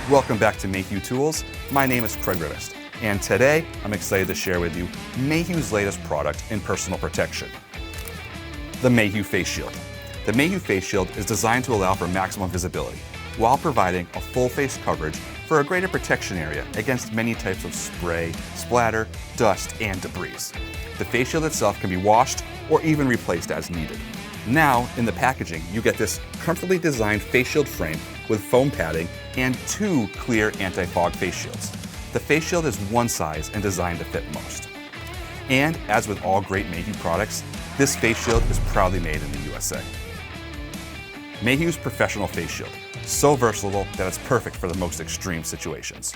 Welcome back to Mayhew Tools. My name is Craig Rivest, and today I'm excited to share with you Mayhew's latest product in personal protection, the Mayhew Face Shield. The Mayhew Face Shield is designed to allow for maximum visibility while providing a full face coverage for a greater protection area against many types of spray, splatter, dust, and debris. The face shield itself can be washed or even replaced as needed. Now, in the packaging, you get this comfortably designed face shield frame with foam padding and 2 clear anti-fog face shields. The face shield is one size and designed to fit most. And as with all great Mayhew products, this face shield is proudly made in the USA. Mayhew's professional face shield, so versatile that it's perfect for the most extreme situations.